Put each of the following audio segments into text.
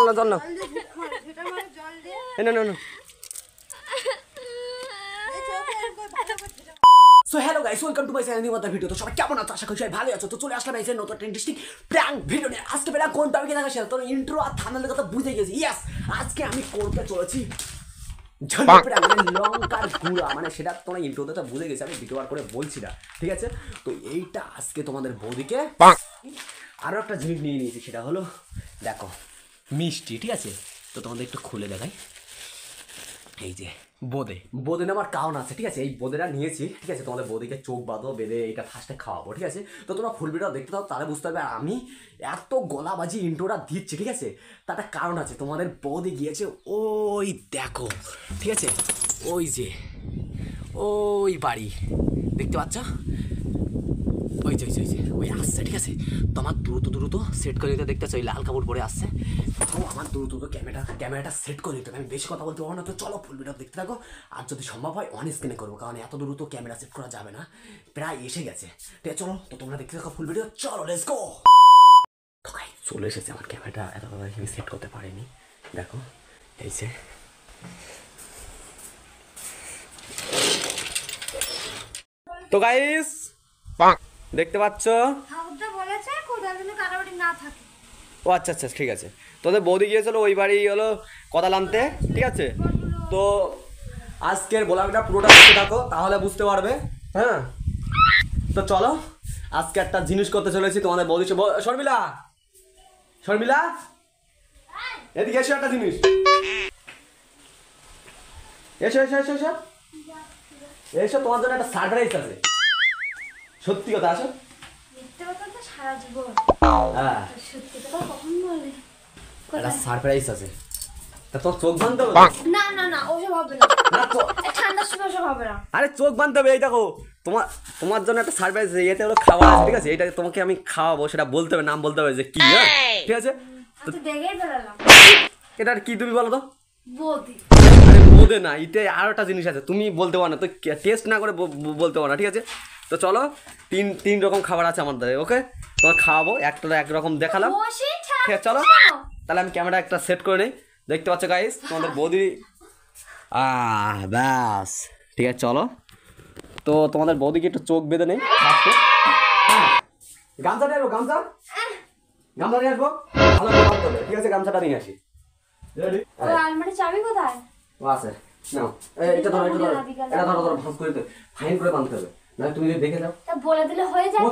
না জল না না। So hello guys, welcome to my channel new other video. তো সবাই কেমন আছো? আশা করি সবাই ভালো আছো। তো চলে আসলাম এই যে নতুন ইন্টারেস্টিং প্র্যাঙ্ক ভিডিও নিয়ে। আজকে বেলা কোন টপিকে দেখা শেয়ার, তোর ইন্ট্রো আর থাম্বনেলের কথা বুঝে গেছি। ইয়েস, আজকে আমি করতে চলেছি লঙ্কার গুঁড়া, মানে সেটা তোমরা ইন্ট্রোতে তো বুঝে গেছি, আমি ভিডিও আর করে বলছি না, ঠিক আছে? তো এইটা আজকে তোমাদের বৌদিকে আরও একটা জিনিস নিয়ে নিয়েছি, সেটা হলো দেখো মিষ্টি, ঠিক আছে? তো তোমাদের একটু খুলে দেখাই। এই যে বোঁদে নেওয়ার কারণ আছে, ঠিক আছে? এই বোঁদেটা নিয়েছি, ঠিক আছে? তোমাদের বৌদিকে চোখ বাঁধো বেঁধে এটা ফার্স্টে খাওয়াবো, ঠিক আছে? তো তোমরা ফুল ভিডিও দেখতে পাও, তাহলে বুঝতে পারবে আমি এত গলাবাজি ইন্ট্রোটা দিচ্ছি, ঠিক আছে? তার একটা কারণ আছে। তোমাদের বৌদি গিয়েছে ওই দেখো, ঠিক আছে? ওই যে ওই বাড়ি দেখতে পাচ্ছ, ওই যে ওই আসছে, ঠিক আছে? তো আমার দ্রুত সেট করে নিতে দেখতেছে, ওই লাল কাপড় পরে আসছে। তো আমার দ্রুত ক্যামেরাটা সেট করে নিতে হবে। আমি বেশি কথা বলতে পারবো না, তো চলো ফুল ভিডিও দেখতে থাকো। আর যদি সম্ভব হয় অন স্ক্রিনে করবো, কারণ এত দ্রুত ক্যামেরা সেট করা যাবে না, প্রায় এসে গেছে। ঠিক আছে, চলো তো তোমরা দেখতে থাকো ফুল ভিডিও। চলো লেটস গো। তো গাইস চলে এসেছে, আমার ক্যামেরাটা এত তাড়াতাড়ি আমি সেট করতে পারিনি, দেখো এই যে। তো গাইস দেখতে পাচ্ছ, ও আচ্ছা ঠিক আছে। তোদের বৌদি গিয়েছিল ওই বাড়ি হলো কোদাল আনতে, ঠিক আছে? তো আজকের ব্লগটা পুরোটা দেখতে থাকো, তাহলে বুঝতে পারবে। হ্যাঁ, তো চলো আজকে একটা জিনিস করতে চলেছি তোমাদের বৌদি। শর্মিলা এদিকে এসো, একটা জিনিস এসো এসো, তোমার জন্য একটা সারপ্রাইজ আছে। সত্যি কথা, আসো। হ্যাঁ, একটা সারপ্রাইজ আছে। তা তোর চোখ বাঁধতে হবে না, ওসব হবে না, ঠান্ডার সময় ওসব হবে না। আরে চোখ বাঁধতে হবে। এই দেখো তোমার জন্য একটা সারপ্রাইজ, এতে হলো খাবার আছে, ঠিক আছে? এটা তোমাকে আমি খাওয়াবো, সেটা বলতে হবে, নাম বলতে হবে যে কি, ঠিক আছে? এটা কি তুমি বলো তো? আরে বোধে না, এতে আরো একটা জিনিস আছে, তুমি বলতে পারো না, তো টেস্ট না করে বলতে পারো না, ঠিক আছে? তো চলো, তিন রকম খাবার আছে আমাদের, ওকে? তোমার খাওয়াবো, একটা একরকম দেখালাম, ঠিক আছে? চলো তাহলে আমি ক্যামেরা একটা সেট করে নিই। দেখতে পাচ্ছ গাইস তোমাদের বৌদি, ব্যাস, ঠিক আছে? চলো তো তোমাদের বৌদিকে একটু চোখ বেঁধে নেই। গামছা নিয়ে আসবো, গামছা নিয়ে আসবো, ভালো করে বাঁধতে হবে, ঠিক আছে? গামছাটা নিয়ে আসি। চাবি কোথায়? আছে, নাও। এটা ধরো ভাঁজ করে ফাইন করে বাঁধতে হবে, না তুমি যদি দেখে যাও। বলে দিলে হয়ে যায়।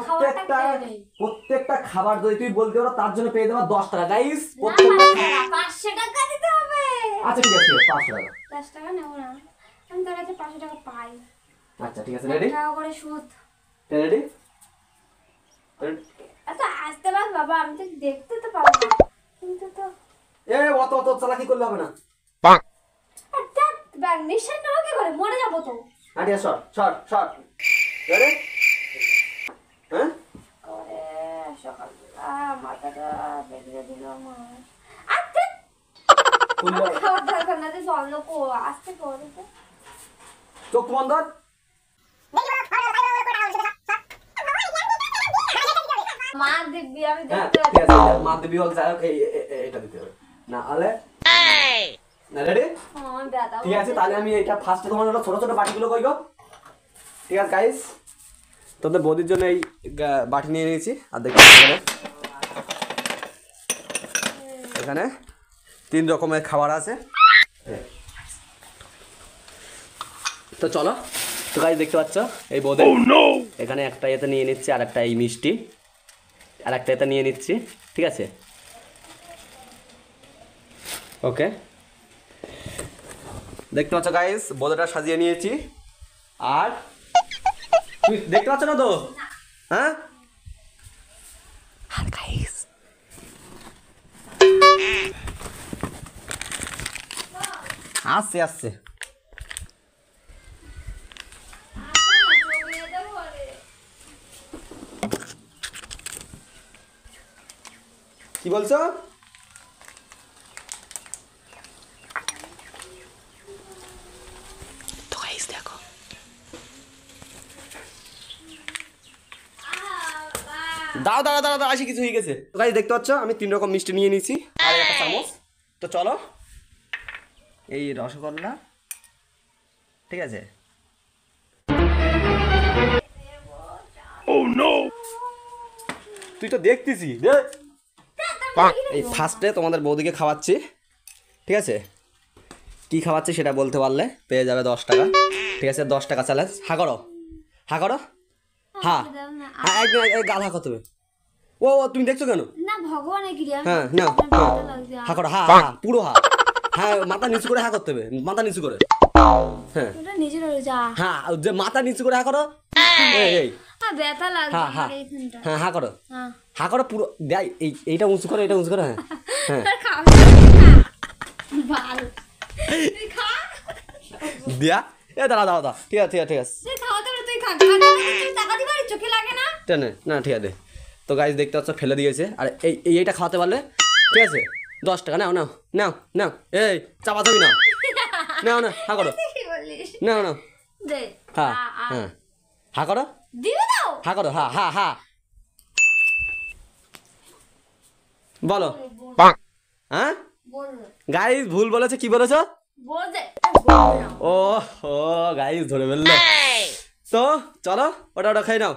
প্রত্যেকটা খাবার যদি তুমি বলতে পারো, তার জন্য পেয়ে দেবা 10 টাকা গাইস। 500 টাকা দিতে হবে। আচ্ছা ঠিক আছে, 500 টাকা। 10 টাকা নেব না, আমি তার কাছে 500 টাকা পাই। আচ্ছা ঠিক আছে, রেডি? টাকা করে সুদ। রেডি? আচ্ছা আসতে পার বাবা, আমি তো দেখতে তো পাবো না, কিন্তু তো অত চালাকি করলে হবে না। আচ্ছা ব্যাগ নিশ্চয় নেওয়া কি করে, মরে যাবো তো। আরে শর্ট রেডি? হ্যাঁ, করে সকালবেলা মাথাটা বেরিয়ে দিল আমার। আচ্ছা খাওয়ার দরকার না, জল কো আসতে করে চোখ বন্ধ। মা দিব্যি, আমি দেখতে ঠিক আছে, মা দিবি হোক, যাই হোক, এটা দিতে হবে না হলে না। রেডি? ঠিক আছে, তাহলে আমি এটা ফার্স্টে তোমার ছোট বাটিগুলো কই গো, ঠিক আছে গাইস? তোদের বৌদির জন্য এই বাটি নিয়ে নিয়েছি। আর দেখতে এখানে 3 রকমের খাবার আছে। তো চলো, তো গাইস দেখতে পাচ্ছ এই বৌদি এখানে একটা এতে নিয়ে নিচ্ছে, আর একটা এই মিষ্টি, আর একটা এতে নিয়ে নিচ্ছি, ঠিক আছে? ওকে, দেখতে পাচ্ছ গাইস বৌদিটা সাজিয়ে নিয়েছি। আর তুমি দেখতে পাচ্ছ না তো? হ্যাঁ, আর গাইস আসছে কি বলছো? তো গাইস দেখো, দাও আসি, কিছু হয়ে গেছে। তো গাইস দেখতে পাচ্ছ আমি 3 রকম মিষ্টি নিয়ে নিয়েছি, আর একটা চামচ, তো চলো এই রসগোল্লা, ঠিক আছে? তুই তো দেখতেছি এই ফার্স্টে তোমাদের বৌদিকে খাওয়াচ্ছি, ঠিক আছে? কি খাওয়াচ্ছি সেটা বলতে পারলে পেয়ে যাবে 10 টাকা, ঠিক আছে? 10 টাকা চ্যালেঞ্জ। হা করো, হা করো, হা হ্যাঁ, একদম গাল হা করতে হবে। ও তুমি দেখছো কেন? না ভগবানের ক্রিয়া। হ্যাঁ না, হা করো, হা হা পুরো হা, হ্যাঁ মাথা নিচু করে হা করতে হবে, মাথা নিচু করে। হ্যাঁ ওটা নিচে রয়ে যা। হ্যাঁ, যে মাথা নিচু করে হা করো। এই এই ব্যথা লাগছে হ্যাঁ হ্যাঁ আমার এইখানটা। হ্যাঁ হা করো, হ্যাঁ হা করো পুরো। দেখ এইটা উঁচু করো, এটা উঁচু করো। হ্যাঁ হ্যাঁ ভাল তুই খা। দিয়া এ দাঁড়া দাঁড়া দাঁড়া, ঠিক আছে ঠিক আছে ঠিক আছে। তুই খাওয়া তো তুই খা, তুই টাকা দিবি চোখে লাগে না? টেনে না, ঠিক আছে। তো গাইজ দেখতে পাচ্ছ ফেলে দিয়েছে। আর এইটা খাওয়াতে পারলে, ঠিক আছে, 10 টাকা। নাও নাও নাও নাও, এই চাপা থাকবি না, নাও না, হা করো, কি বলিস? নাও নাও, দে হ্যাঁ হ্যাঁ হা করো, দিবি দাও। হা করো, হা হা হা বলো। হ্যাঁ বল গাইজ ভুল বলেছে, কি বলেছো? বল দে। ও ও গাইজ ধরে ফেললো। তো চলো ওটা ওটা খাই নাও।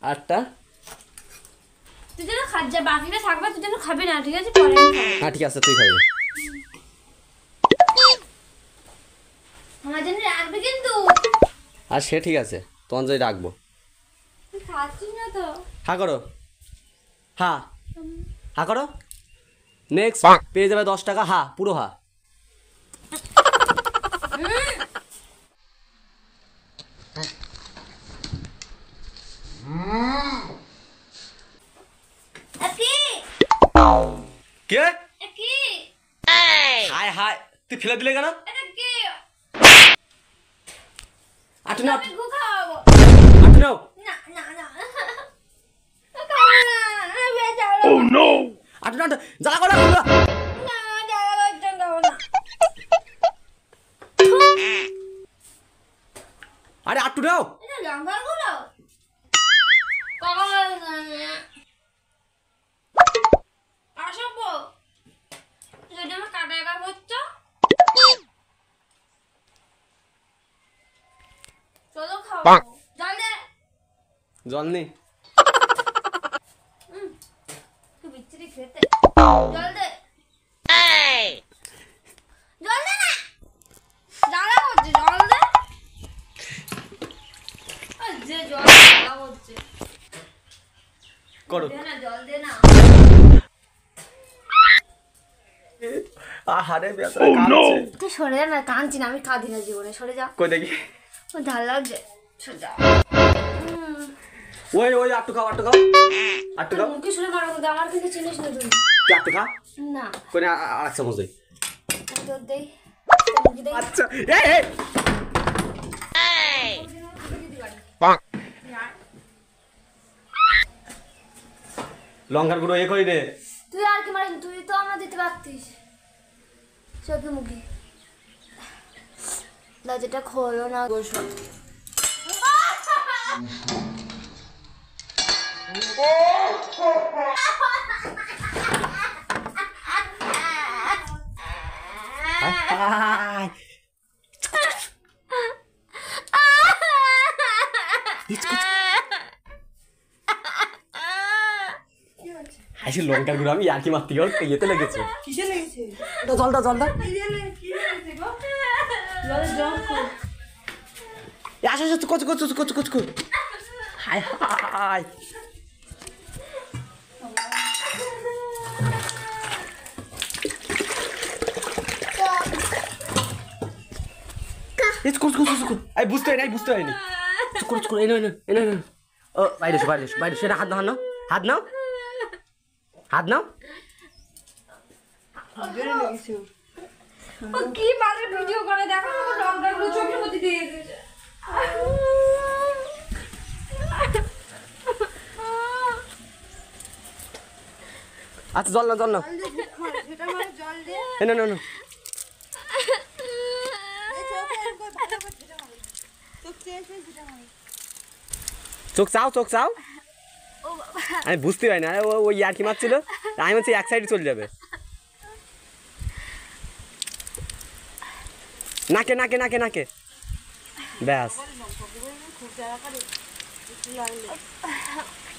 আটটা, তুই যেন যা বাকিটা থাকবে তুই যেন খাবি না, ঠিক আছে? পরে আমি খাবো। হ্যাঁ ঠিক আছে, তুই খাবি। আমার জন্য রাখবি কিন্তু। আর সে ঠিক আছে, তোমার যদি রাখবো। তুই খাচ্ছিস না তো? হা করো, হা হা করো। নেক্সট পেয়ে যাবে 10 টাকা। হা পুরো হা। কি কে? কি হায় হায়, তুই ফেলে দিলে কেন? এটা কি? আটু নাও, আমি গু খাওয়াবো। আটু নাও। না না না খাবো না, আমি বেচারা। আটু নাও, আটু জ্বালা করো না। না যারা বাচ্চা খাবো না। আরে আটু নাও। এটা লঙ্কার গুলো কখন আসবো যদি আমার কাটা একা করছো চলো খাবো। জল দে। জল নেই। কি বিচ্ছিরি খেতে। জল দে। জল দে না, জ্বালা করছে, জল দে। আর যে জল জ্বালা করছে, করো। দে না, জল দে না। আহারে বেচারা কাঁদছে। তুই সরে যা না, কাঁদছি না, আমি কাঁদি না জীবনে, সরে যা। কই দেখি। ও ঝাল লাগছে, সরে যা। ওই ওই আটু খাও, আটু খাও, আটু তোর খাও। মুখে শুনে মারা করতে আমার কিন্তু চিনিস না তুই। তুই আটু খা। না কই না, আরেক চামচ দেই। তোর দেই, তোর মুখে দেই। আচ্ছা এই এই লঙ্কার গুঁড়ো এ করি রে। তুই আর কি মারিস, তুই তো আমার দিতে পারতিস চোখে মুখে। লাজেটা খোলো না গোস। হায় হাসি লঙ্কার গুঁড়ো আমি আর কি মারতে গেল ইয়েতে লেগেছে। কিসে লেগেছে? জলটা জলটা আসো আসো, কচু কচু কচু কচু কচু। হায় হায় বুঝতে হয় নাই, বুঝতে হয়নি। ও বাইরে এসো, বাইরে এসো, বাইরে এসো। হাত নাও, হাত নাও, হাত নাও। ও কি বাজে ভিডিও করে দেখো, আমার লঙ্কাগুলো চোখের মধ্যে দিয়ে দিয়েছে। আচ্ছা জল না, জল না, না না না। চোখ চাও, চোখ চাও। আমি বুঝতে পারি না, ওই আর কি মারছিল, আমি হচ্ছে এক সাইডে চলে যাবে। নাকে নাকে নাকে নাকে ব্যাস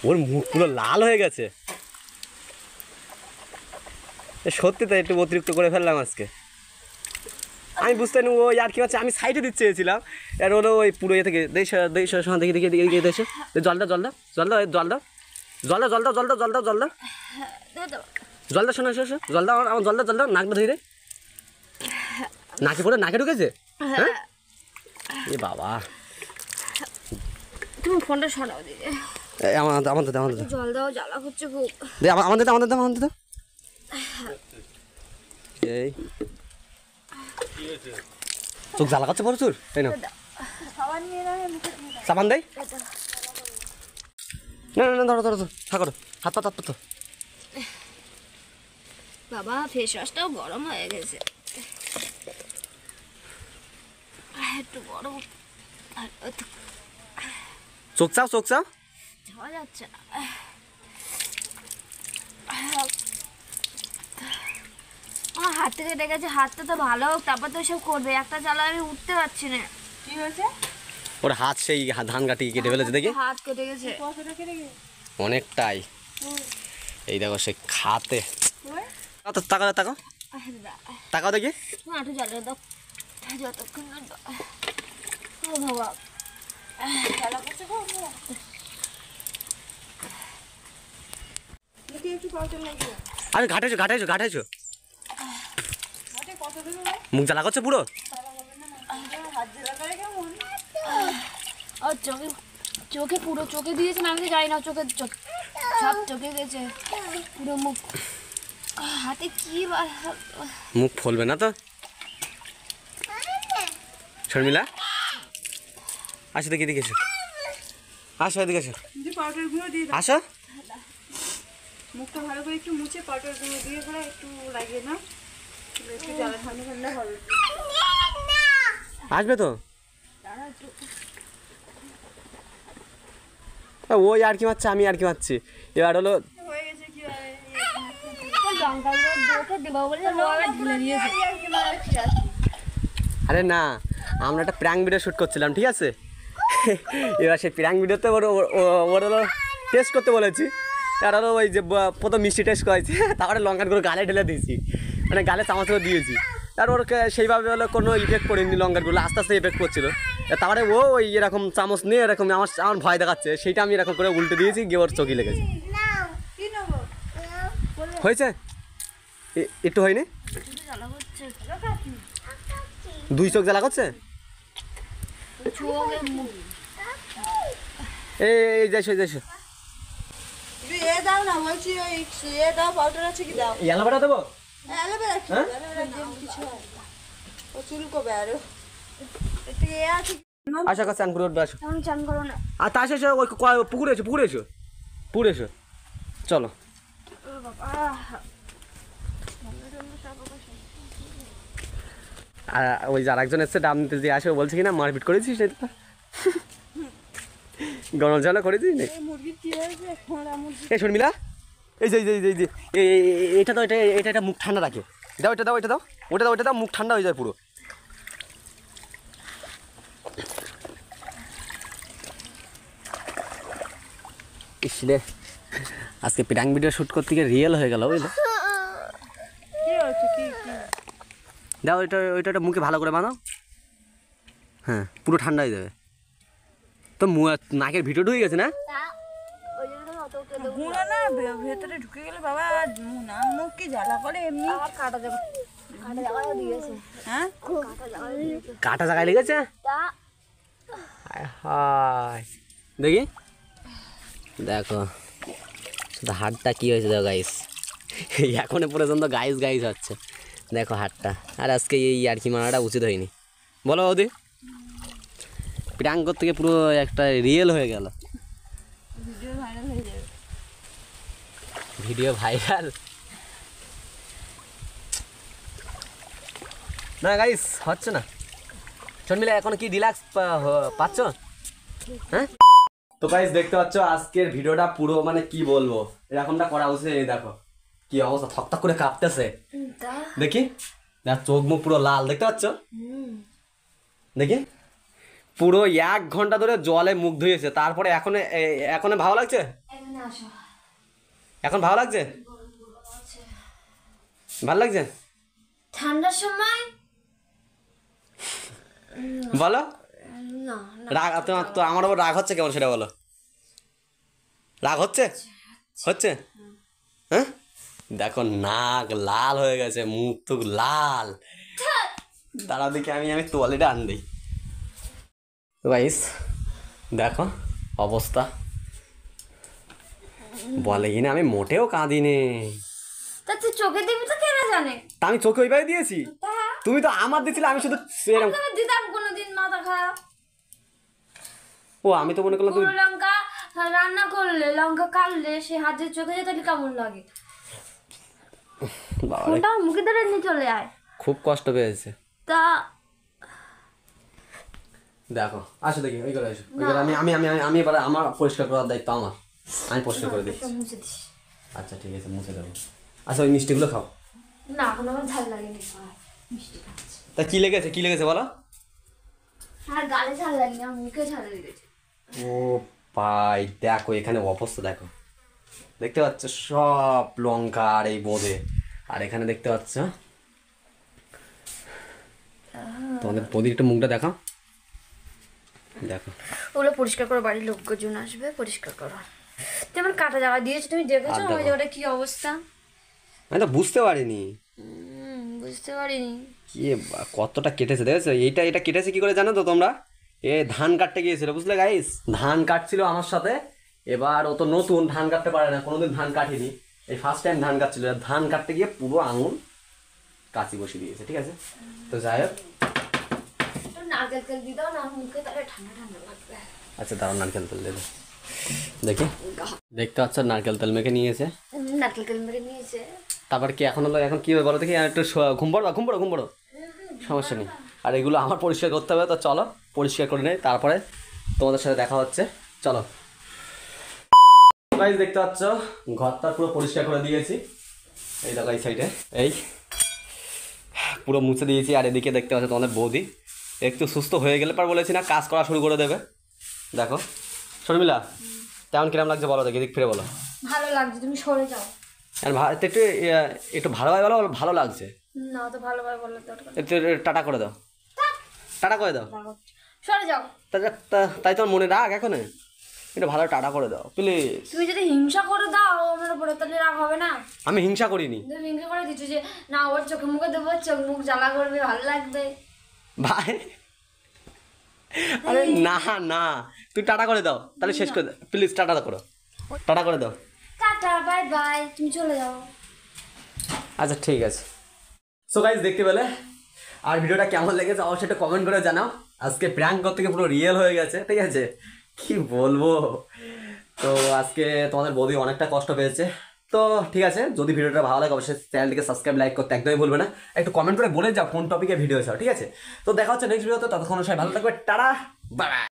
ওর মুখ পুরো লাল হয়ে গেছে সত্যি তো একটু অতিরিক্ত করে ফেললাম আজকে আমি বুঝতে নি ও আর কি হচ্ছে আমি সাইডে দিতে চেয়েছিলাম আর হলো ওই পুরো ইয়ে থেকে দেখি দেখি দেখি দেশে জলটা জলটা জলটা জলটা জলটা জলটা জলটা জলটা জলটা জলটা শোনা শোনো জলটা আমার জলটা জলটা নাকটা ধরে নাকে পড়ে নাকে ঢুকেছে হ্যাঁ এ বাবা তুমি ফোনটা সরাও দিদি আমাদের আমাদের জল দাও জ্বালা করছে খুব আমাদের আমাদের আমাদের এই চোখ জ্বালা করছে প্রচুর তাই না সাবান দেয় না না না ধরো ধরো থাকো হাত পা তো বাবা ফেস ওয়াশটাও গরম হয়ে গেছে একটু গরম চোখ চাও চোখ চাও যাওয়া যাচ্ছে না আমার হাত থেকে দেখেছে হাতটা তো ভালো হোক তারপর তো সব করবে একটা জ্বালা আমি উঠতে পারছি না কি হয়েছে ওর হাত সেই ধান কাটি কেটে ফেলেছে দেখি হাত কেটে গেছে অনেকটাই এই দেখো সে খাতে তাকাও তাকাও তাকাও দেখি একটু জ্বালা দাও যতক্ষণ ও বাবা জ্বালা করছে আরে ঘাটাইছো ঘাটাইছো ঘাটাইছো মুখ জ্বালা করছে পুরো চোখে চোখে পুরো চোখে দিয়েছে না আমি তো জানি না চোখে সব চোখে গেছে পুরো মুখ হাতে কি মুখ ফুলবে না তো শর্মিলা আসো দেখি দেখি এসো আসো এদিকে এসো পাউডার গুঁড়ো দিয়ে দাও আসো মুখটা ভালো করে একটু মুছে পাউডার গুঁড়ো দিয়ে করে একটু লাগিয়ে নাও একটু জ্বালা ঠান্ডা ঠান্ডা হবে আসবে তো ওই আর কি মারছে আমি আর কি মারছি এবার হলো হয়ে গেছে কি আরে না আমরা একটা প্র্যাঙ্ক ভিডিও শ্যুট করছিলাম ঠিক আছে এবার সেই প্র্যাঙ্ক ভিডিওতে ওর হলো টেস্ট করতে বলেছি আর হলো ওই যে প্রথম মিষ্টি টেস্ট করেছি তারপরে লঙ্কার করে গালে ঢেলে দিয়েছি মানে গালে চামচ করে দিয়েছি আর ওর সেইভাবে হলো কোনো ইফেক্ট পড়েনি লঙ্কারগুলো আস্তে আস্তে ইফেক্ট করছিল তারপরে ও ওই এরকম চামচ নিয়ে এরকম আমার ভয় দেখাচ্ছে সেইটা আমি এরকম করে উল্টে দিয়েছি গিয়ে ওর চোখে লেগেছে হয়েছে একটু হয়নি দুই চোখ জ্বালা করছে এই যাইছো যাইছো এ দাও না বলছি ওই এ দাও পাউডার আছে কি দাও অ্যালোভেরা দেবো অ্যালোভেরা কি কিছু হয় ও চুলকোবে আরো একটু এ আছে আশা কর চান করে উঠবে আসো আমি চান করো না আর তা এসে ওই পুকুরে এসো পুকুরে এসো পুকুরে এসো চলো আর ওই যার একজন এসছে ডাব নিতে দিয়ে আসে বলছে কিনা মারপিট করেছিস এটা গরম ঝালা করেছিস না মুরগির কি হয়েছে খোঁড়া মুরগি এই শর্মিলা এই যে এটা তো এটা মুখ ঠান্ডা রাখে দাও এটা দাও এটা দাও ওটা দাও ওটা দাও মুখ ঠান্ডা হয়ে যায় পুরো ইসলে আজকে প্র্যাঙ্ক ভিডিও শ্যুট করতে গিয়ে রিয়েল হয়ে গেল বুঝলে কি হয়েছে কি দাও ওইটা মুখে ভালো করে বানাও হ্যাঁ পুরো ঠান্ডা হয়ে যাবে তো নাকের ভিতরে ঢুকে গেছে না গুঁড়ো না ভেতরে ঢুকে গেলে বাবা না মুখ কি জ্বালা করে এমনি কাটা যাবে কাটা জায়গায় দিয়েছে হ্যাঁ কাটা জায়গায় লেগেছে হায় দেখি দেখো শুধু হাড়টা কি হয়েছে দেখো গাইস এখনো পর্যন্ত গাইস হচ্ছে দেখো হাড়টা আর আজকে এই আর কি মারাটা উচিত হয়নি বলো ওদি প্র্যাঙ্ক করতে গিয়ে পুরো একটা রিয়েল হয়ে গেল ভিডিও ভাইরাল হয়ে যাবে ভিডিও ভাইরাল না গাইস হচ্ছে না শর্মিলা এখন কি রিল্যাক্স পাচ্ছ হ্যাঁ তো গাইস দেখতে পাচ্ছ আজকের ভিডিওটা পুরো মানে কি বলবো এরকমটা করা উচিত এই দেখো কি অবস্থা থকথক করে কাঁপতেছে দেখি না চোখ মুখ পুরো লাল দেখতে পাচ্ছ দেখি পুরো 1 ঘন্টা ধরে জলে মুখ ধুয়েছে, তারপরে এখন এখন ভালো লাগছে? এখানে আসো। এখন ভালো লাগছে? ভালো লাগছে? ঠান্ডার সময় বলো। না রাগ তোমার তো আমার ওপর রাগ হচ্ছে কেমন সেটা বলো। রাগ হচ্ছে? হচ্ছে? হ্যাঁ দেখো নাক লাল হয়ে গেছে, মুখ তো লাল। দাঁড়াও দেখি আমি তোয়ালেটা আন দিই। গাইস দেখো অবস্থা, বলে কিনা আমি মোটেও কাঁদিনি। তা তুই চোখে দিবি তো কেন জানে? তা আমি চোখে ওইভাবে দিয়েছি, তা তুমি তো আমার দিছিলে, আমি শুধু সেরকম। আমি দিতাম কোনোদিন মাথা খারাপ। ও আমি তো মনে করলাম তুমি পুরো লঙ্কা রান্না করলে, লঙ্কা কাটলে সে হাতের চোখে যেতে কেমন লাগে? বাবারে ফোনটা মুখে ধরে নিয়ে চলে আয়। খুব কষ্ট পেয়েছে। তা দেখো আসো দেখি ওই করে আসো, ওই করে আমি এবার আমার পরিষ্কার করার দায়িত্ব আমার, আমি পরিষ্কার করে দিচ্ছি। মুছে দিস। আচ্ছা ঠিক আছে মুছে দেবো। আচ্ছা ওই মিষ্টিগুলো খাও। না এখন আমার ঝাল লাগেনি, মিষ্টি খাচ্ছি। তা কি লেগেছে বলো। আর গালে ঝাল লাগেনি, আমার মুখে ঝাল লেগেছে। ও ভাই দেখো এখানে অবস্থা দেখো, দেখতে পাচ্ছ সব লঙ্কা আর এই বোঁদে, আর এখানে দেখতে পাচ্ছ তোমাদের বৌদির একটু মুখটা দেখাও, দেখো ওগুলো পরিষ্কার করো, বাড়ির লোকজন আসবে, পরিষ্কার করো। তেমন কাটা জায়গা দিয়েছো, তুমি দেখেছো ওই জায়গাটা কি অবস্থা? আমি তো বুঝতে পারিনি বুঝতে পারিনি। কি কতটা কেটেছে দেখেছো। এটা কেটেছে কি করে জানো তো তোমরা? এ ধান কাটতে গিয়েছিল বুঝলে গাইস, ধান কাটছিল আমার সাথে। এবার ও তো নতুন, ধান কাটতে পারে না, কোনোদিন ধান কাটিনি, এই ফার্স্ট টাইম ধান কাটছিল। ধান কাটতে গিয়ে পুরো আঙুল কাঁচি বসিয়ে দিয়েছে। ঠিক আছে তো যাই হোক, নারকেল তেল দিয়ে দাও না মুখে, তাহলে ঠান্ডা ঠান্ডা লাগবে। আচ্ছা দাঁড়াও নারকেল তেল দেবে, দেখি দেখতে পাচ্ছ নারকেল তেল মেখে নিয়েছে। নারকেল তেল মেরে নিয়েছে। তারপর কি এখন হলো, এখন কি হবে বলো দেখি। আর একটু ঘুম পড়ো, সমস্যা নেই। আর এগুলো আমার পরিষ্কার করতে হবে, তো চলো পরিষ্কার করে নেই, তারপরে তোমাদের সাথে দেখা হচ্ছে। চলো গাইস দেখতে পাচ্ছ ঘরটা পুরো পরিষ্কার করে দিয়েছি, এই দেখো এই সাইডে এই পুরো মুছে দিয়েছি। আর এদিকে দেখতে পাচ্ছ তোমাদের বৌদি একটু সুস্থ হয়ে গেলে পর বলেছি না কাজ করা শুরু করে দেবে। দেখো শর্মিলা তেমন কিরম লাগছে বলো দেখি, এদিক ফিরে বলো। ভালো লাগছে, তুমি সরে যাও। আর একটু ভালোভাবে বলো, ভালো লাগছে। না তো ভালোভাবে বলার দরকার। একটু টাটা করে দাও, টাটা করে দাও। সরে যাও। তাই তোমার মনে রাগ এখন, একটু ভালো টাটা করে দাও প্লিজ। তুমি যদি হিংসা করে দাও আমার উপরে, তাহলে রাগ হবে না? আমি হিংসা করিনি তুমি হিংসা করে দিচ্ছ যে না ওর চোখে মুখে দেবো, চোখ মুখ জ্বালা করবে, ভালো লাগবে। ভাই আরে না তুই টাটা করে দাও, তাহলে শেষ করে দাও প্লিজ, টাটা করো, টাটা করে দাও। টাটা বাই বাই, তুমি চলে যাও। আচ্ছা ঠিক আছে। সো গাইস দেখতে পেলে, আর ভিডিওটা কেমন লেগেছে অবশ্যই একটা কমেন্ট করে জানাও। আজকে প্র্যাঙ্ক করতে গিয়ে পুরো রিয়েল হয়ে গেছে, ঠিক আছে কি বলবো। তো আজকে তোমাদের বৌদি অনেকটা কষ্ট পেয়েছে। তো ঠিক আছে, যদি ভিডিওটা ভালো লাগে অবশ্যই চ্যানেলটিকে সাবস্ক্রাইব লাইক করতে একদমই ভুলবে না। একটু কমেন্ট করে বলে যাও কোন টপিকে ভিডিও চাও, ঠিক আছে। তো দেখা হচ্ছে নেক্সট ভিডিওতে, ততক্ষণ সবাই ভালো থাকবে, টাটা বাই।